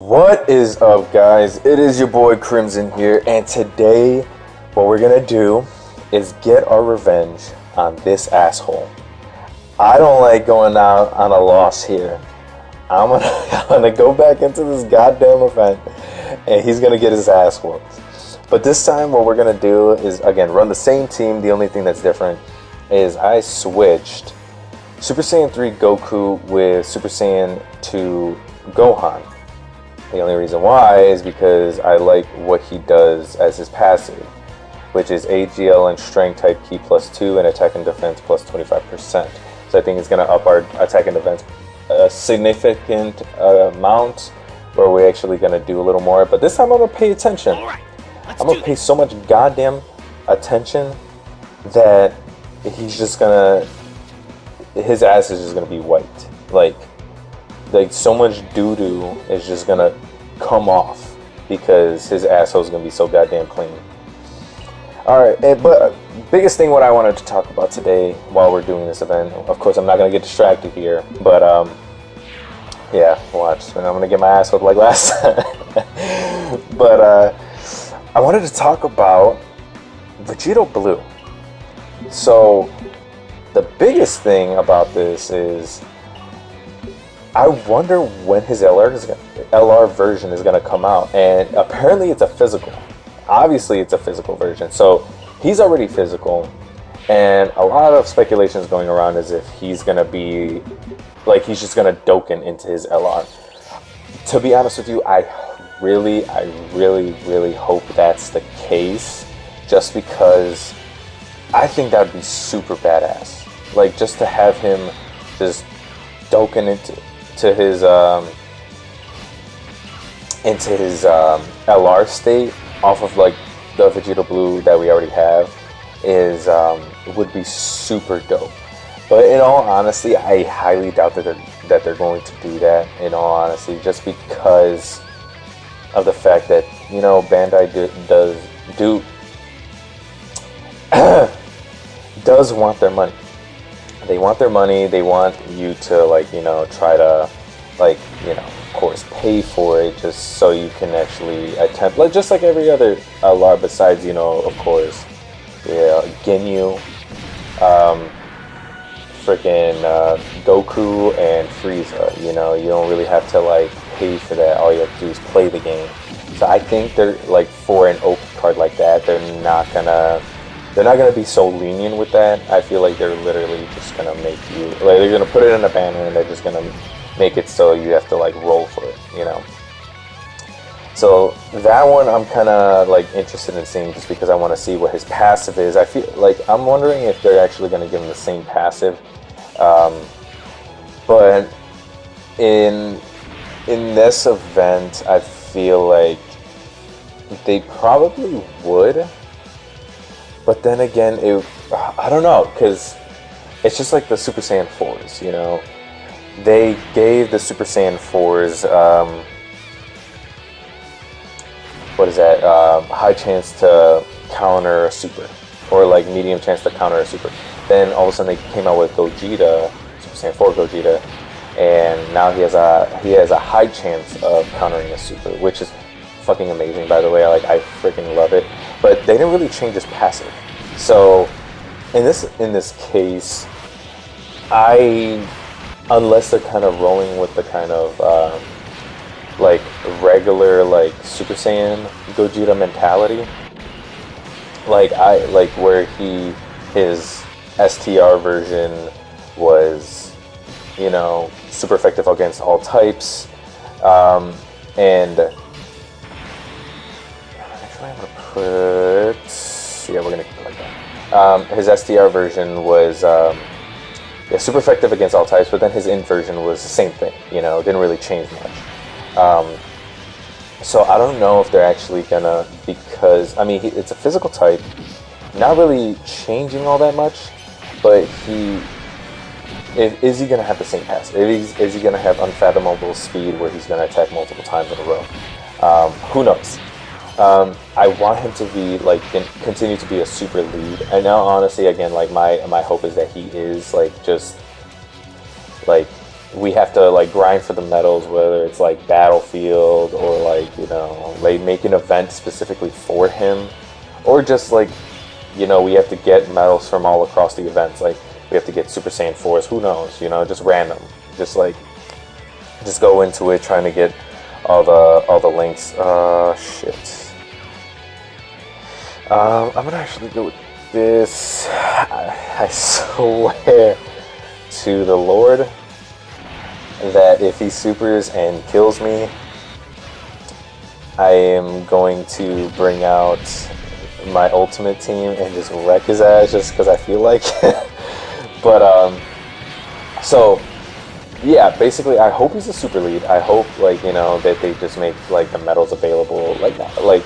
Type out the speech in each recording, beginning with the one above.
What is up, guys? It is your boy Crimson here, and today what we're gonna do is get our revenge on this asshole. I don't like going out on a loss here. I'm gonna go back into this goddamn event, and he's gonna get his ass whooped. But this time, what we're gonna do is again run the same team. The only thing that's different is I switched Super Saiyan 3 Goku with Super Saiyan 2 Gohan. The only reason why is because I like what he does as his passive, which is AGL and Strength type Ki +2 and Attack and Defense plus 25%. So I think it's going to up our Attack and Defense a significant amount, where we're actually going to do a little more. But this time I'm going to pay attention. I'm going to pay so much goddamn attention that he's just going to, his ass is just going to be wiped. Like so much doo-doo is just gonna come off because his asshole's gonna be so goddamn clean. Alright, but biggest thing what I wanted to talk about today while we're doing this event, of course I'm not gonna get distracted here, but yeah, watch, and I'm gonna get my ass whooped like last time. But I wanted to talk about Vegito Blue. So the biggest thing about this is I wonder when his LR version is going to come out, and apparently it's a physical. Obviously it's a physical version, so he's already physical, and a lot of speculation is going around as if he's going to be, like, he's just going to Dokkan into his LR. To be honest with you, I really hope that's the case, just because I think that would be super badass. Like, just to have him just Dokkan into his LR state off of like the Vegeta Blue that we already have is would be super dope. But in all honesty, I highly doubt that they're going to do that. In all honesty, just because of the fact that, you know, Bandai does want their money. They want their money. They want you to, like, you know, try to, like, you know, of course, pay for it just so you can actually attempt, like, just like every other LR besides, you know, of course, yeah, Ginyu, freaking Goku and Frieza. You know, you don't really have to, like, pay for that. All you have to do is play the game. So I think they're, like, for an open card like that, they're not gonna be so lenient with that. I feel like they're literally just gonna make you, like, they're gonna put it in a banner and they're just gonna make it so you have to, like, roll for it, you know. So that one I'm kind of, like, interested in seeing, just because I want to see what his passive is. I feel like I'm wondering if they're actually gonna give him the same passive. But in this event, I feel like they probably would. But then again, I don't know, because it's just like the Super Saiyan 4s, you know? They gave the Super Saiyan 4s, what is that, high chance to counter a super, or like medium chance to counter a super. Then all of a sudden they came out with Gogeta, Super Saiyan 4 Gogeta, and now he has a high chance of countering a super, which is fucking amazing, by the way. I freaking love it. But they didn't really change his passive. So in this case, unless they're kind of rolling with the kind of like regular, like, Super Saiyan Gogeta mentality, like where his STR version was, you know, super effective against all types, and actually I'm gonna put, yeah, we're gonna keep it like that. His STR version was super effective against all types, but then his int version was the same thing, you know, didn't really change much. So I don't know if they're actually gonna, because, I mean, it's a physical type, not really changing all that much, but is he gonna have the same pass? Is he gonna have unfathomable speed where he's gonna attack multiple times in a row? Who knows? I want him to be, like, continue to be a super lead. And now, honestly, again, like, my hope is that he is, like, just, like, we have to like grind for the medals, whether it's like Battlefield or like, you know, like make an event specifically for him, or just like, you know, we have to get medals from all across the events. Like we have to get Super Saiyan 4s, who knows, you know, just random, just go into it trying to get all the links. Shit. I'm gonna actually go with this. I swear to the Lord that if he supers and kills me, I am going to bring out my ultimate team and just wreck his ass just because I feel like it. But so yeah, basically I hope he's a super lead. I hope, like, you know, that they just make like the medals available like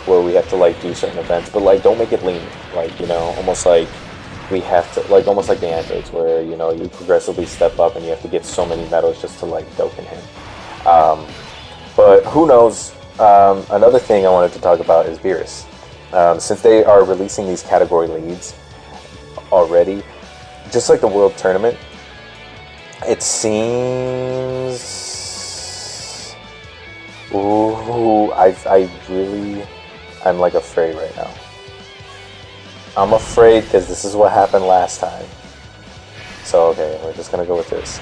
where we have to like do certain events, but like don't make it lean, like, you know, almost like we have to, like, almost like the androids where, you know, you progressively step up and you have to get so many medals just to like Dokkan him. But who knows. Another thing I wanted to talk about is Beerus. Since they are releasing these category leads already, just like the World Tournament, it seems... Ooh, I'm like afraid right now. I'm afraid because this is what happened last time. So, okay, we're just gonna go with this.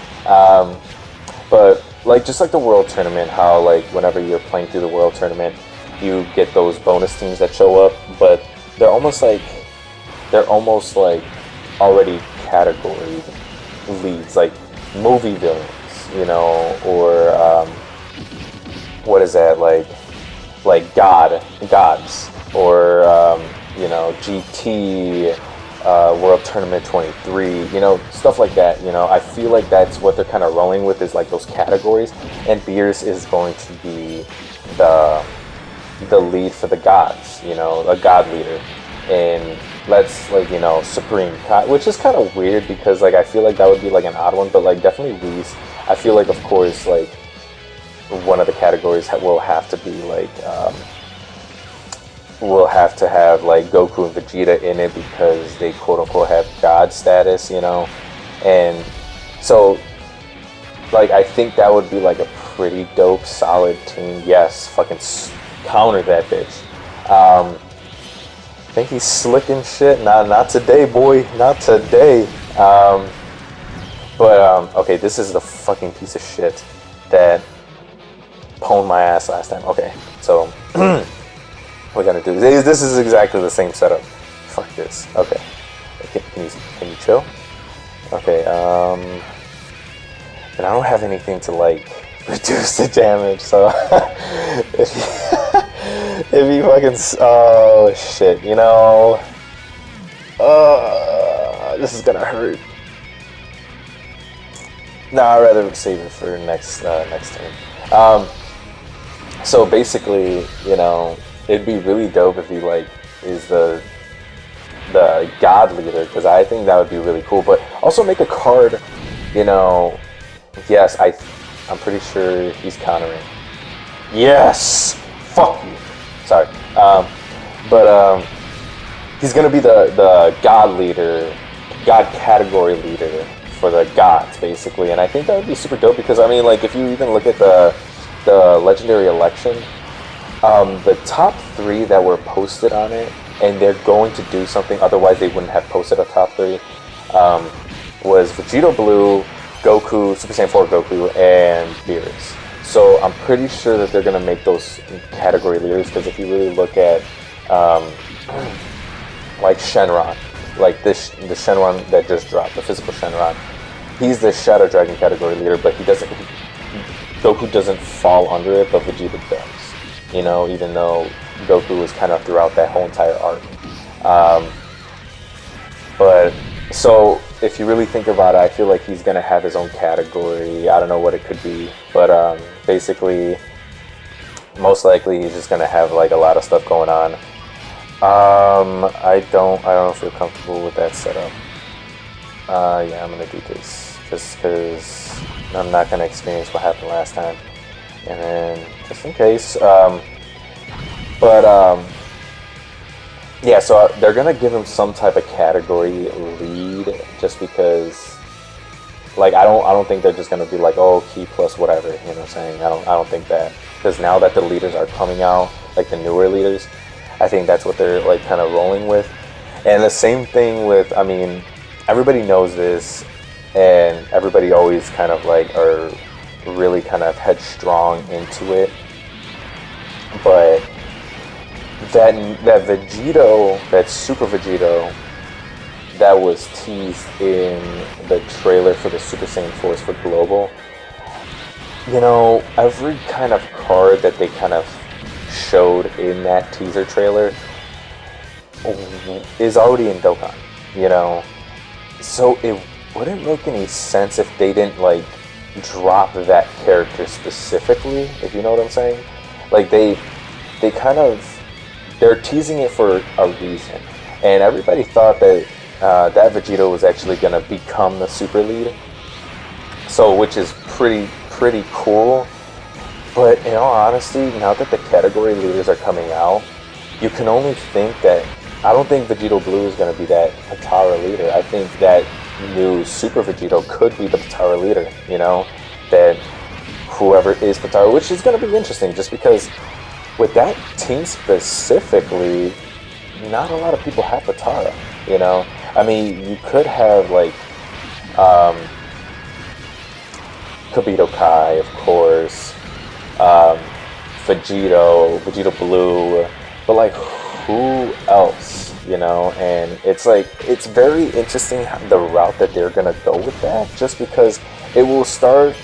But, like, just like the World Tournament, how, like, whenever you're playing through the World Tournament, you get those bonus teams that show up, but they're almost like already category leads, like movie villains, you know, or what is that, like gods, or you know, GT, World Tournament 23, you know, stuff like that. You know, I feel like that's what they're kind of rolling with, is like those categories, and Beerus is going to be the lead for the gods, you know, a god leader. And let's, like, you know, Supreme, which is kind of weird because, like, I feel like that would be like an odd one, but like definitely Whis. I feel like, of course, like one of the categories will have to be like we'll have to have like Goku and Vegeta in it because they quote unquote have god status, you know. And so, like, I think that would be like a pretty dope, solid team. Yes, fucking counter that bitch. I think he's slick and shit. Not today, boy. Not today. Okay, this is the fucking piece of shit that pwned my ass last time. Okay, so we're gonna do this. This is exactly the same setup. Fuck this. Okay, can you chill? Okay. And I don't have anything to like reduce the damage, so if he fucking, oh shit, you know, this is gonna hurt. Nah, I'd rather save it for next turn. So basically, you know, it'd be really dope if he like is the god leader, because I think that would be really cool. But also make a card, you know. Yes, I'm pretty sure he's countering. Yes, fuck you. Sorry, but he's gonna be the god leader, god category leader for the gods, basically. And I think that would be super dope because, I mean, like, if you even look at the legendary election, the top 3 that were posted on it, and they're going to do something, otherwise they wouldn't have posted a top 3, was Vegeta Blue, Goku, Super Saiyan 4 Goku, and Beerus. So I'm pretty sure that they're gonna make those category leaders, because if you really look at like Shenron, like the Shenron that just dropped, the physical Shenron, he's the Shadow Dragon category leader, but Goku doesn't fall under it, but Vegeta does. You know, even though Goku was kind of throughout that whole entire arc. But so if you really think about it, I feel like he's gonna have his own category. I don't know what it could be, but basically, most likely he's just gonna have like a lot of stuff going on. I don't feel comfortable with that setup. Yeah, I'm gonna do this just because I'm not gonna experience what happened last time, and then just in case. Yeah, so they're gonna give him some type of category lead just because Like I don't think they're just gonna be like, oh, key plus whatever. You know what I'm saying? I don't think that, because now that the leaders are coming out, like the newer leaders, I think that's what they're like kind of rolling with. And the same thing with, I mean, everybody knows this, and everybody always kind of like are really kind of headstrong into it. But that Vegito, that Super Vegito, that was teased in the trailer for the Super Saiyan 4s for Global. You know, every kind of card that they kind of showed in that teaser trailer is already in Dokkan, you know? So it wouldn't make any sense if they didn't, like, drop that character specifically, if you know what I'm saying. Like, they kind of, they're teasing it for a reason. And everybody thought that that Vegito was actually going to become the super lead. So, which is pretty cool. But in all honesty, now that the category leaders are coming out, you can only think that, I don't think Vegito Blue is going to be that Potara leader. I think that new Super Vegito could be the Potara leader, you know? That whoever is Potara, which is going to be interesting, just because with that team specifically, not a lot of people have Potara, you know? I mean, you could have, like, Kobito Kai, of course, Vegito Blue, but, like, who else, you know? And it's, like, it's very interesting the route that they're gonna go with that, just because it will start,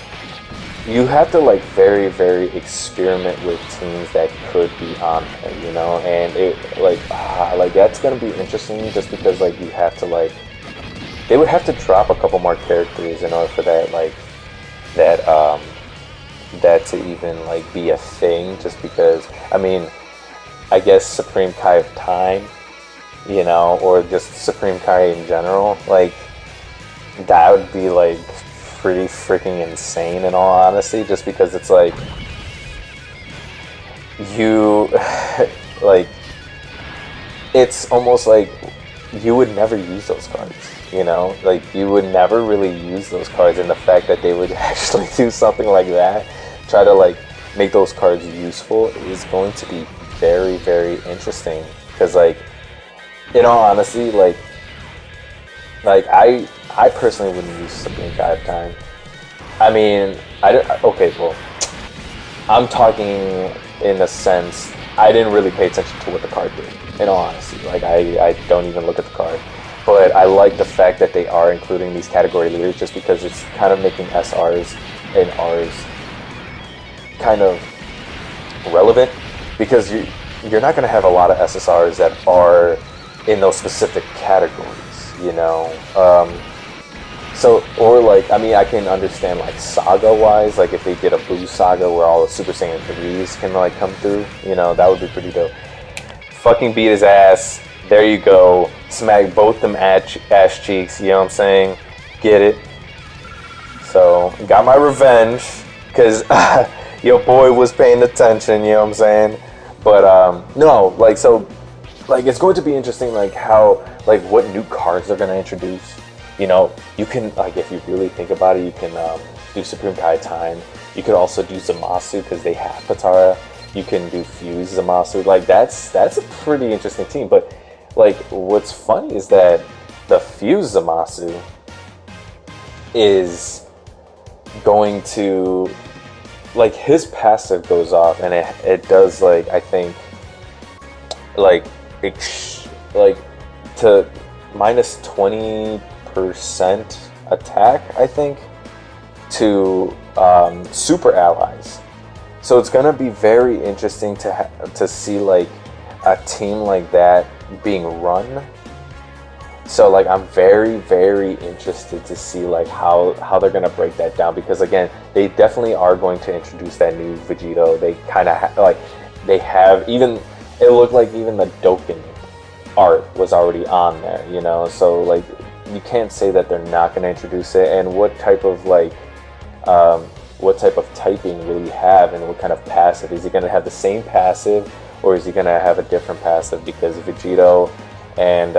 you have to, like, very, very experiment with teams that could be on there, you know? And it, like that's gonna be interesting, just because, like, you have to, like, they would have to drop a couple more characters in order for that, like, that to even, like, be a thing, just because, I mean, I guess Supreme Kai of Time, you know, or just Supreme Kai in general, like, that would be, like, pretty freaking insane in all honesty, just because it's like, you, like, it's almost like you would never use those cards, you know? Like, you would never really use those cards, and the fact that they would actually do something like that, try to, like, make those cards useful, is going to be very, very interesting. Because, like, in all honesty, like I personally wouldn't use Supreme Kai of Time. I mean, okay, well, I'm talking in a sense, I didn't really pay attention to what the card did, in all honesty. Like, I don't even look at the card. But I like the fact that they are including these category leaders, just because it's kind of making SRs and Rs kind of relevant, because you're not going to have a lot of SSRs that are in those specific categories, you know? So, or, like, I mean, I can understand, like, saga-wise, like, if they did a Blue Saga where all the Super Saiyan 3s can, like, come through, you know, that would be pretty dope. Fucking beat his ass. There you go. Smack both them ass cheeks, you know what I'm saying? Get it? So, got my revenge, because your boy was paying attention, you know what I'm saying? But, no, like, so, like, it's going to be interesting, like, how, like, what new cards they're going to introduce. You know, you can, like, if you really think about it, you can do Supreme Kai Time. You could also do Zamasu, because they have Potara. You can do Fuse Zamasu. Like, that's a pretty interesting team. But, like, what's funny is that the Fuse Zamasu is going to, like, his passive goes off, and it does, like, I think, like to minus 20% attack, I think, to super allies. So it's gonna be very interesting to see, like, a team like that being run. So, like, I'm very, very interested to see, like, how they're gonna break that down, because, again, they definitely are going to introduce that new Vegito. They kind of like, they have, even, it looked like even the Dokkan art was already on there, you know? So, like, you can't say that they're not going to introduce it. And what type of, like, what type of typing will he have, and what kind of passive? Is he going to have the same passive, or is he going to have a different passive? Because Vegito and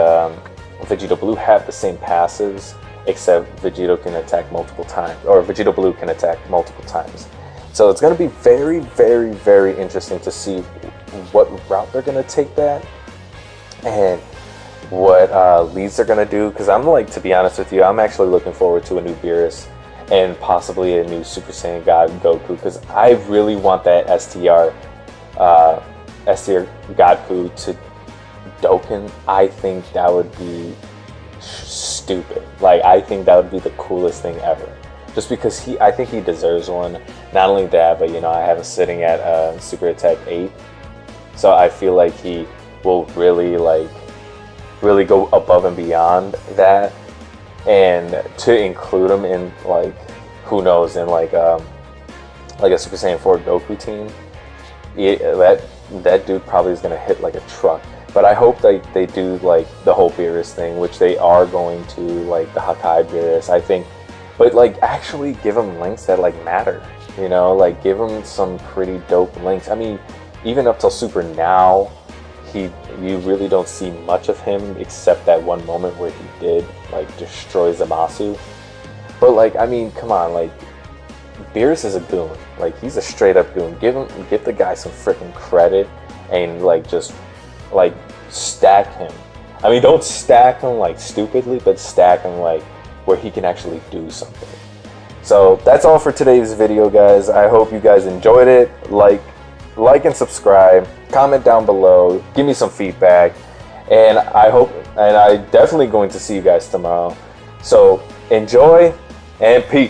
Vegito Blue have the same passives except Vegito can attack multiple times, or Vegito Blue can attack multiple times. So it's going to be very, very, very interesting to see what route they're going to take that, and what leads they're going to do. Because I'm like, to be honest with you, I'm actually looking forward to a new Beerus and possibly a new Super Saiyan God Goku, because I really want that STR Godku to Dokkan. I think that would be stupid. Like, I think that would be the coolest thing ever. Just because I think he deserves one. Not only that, but you know, I have him sitting at Super Attack 8. So I feel like he will really go above and beyond that. And to include him in, like, who knows, in like a Super Saiyan 4 Goku team, that dude probably is gonna hit like a truck. But I hope they do like the whole Beerus thing, which they are going to, like the Hakai Beerus, I think. But like, actually give him links that like matter, you know, like give him some pretty dope links. I mean, even up till Super now, you really don't see much of him except that one moment where he did like destroy Zamasu. But like, I mean, come on, like Beerus is a goon. Like, he's a straight up goon. Give the guy some freaking credit, and like just like stack him. I mean, don't stack him like stupidly, but stack him like where he can actually do something. So that's all for today's video, guys. I hope you guys enjoyed it. Like and subscribe, comment down below, give me some feedback, and I'm definitely going to see you guys tomorrow. So enjoy and peace.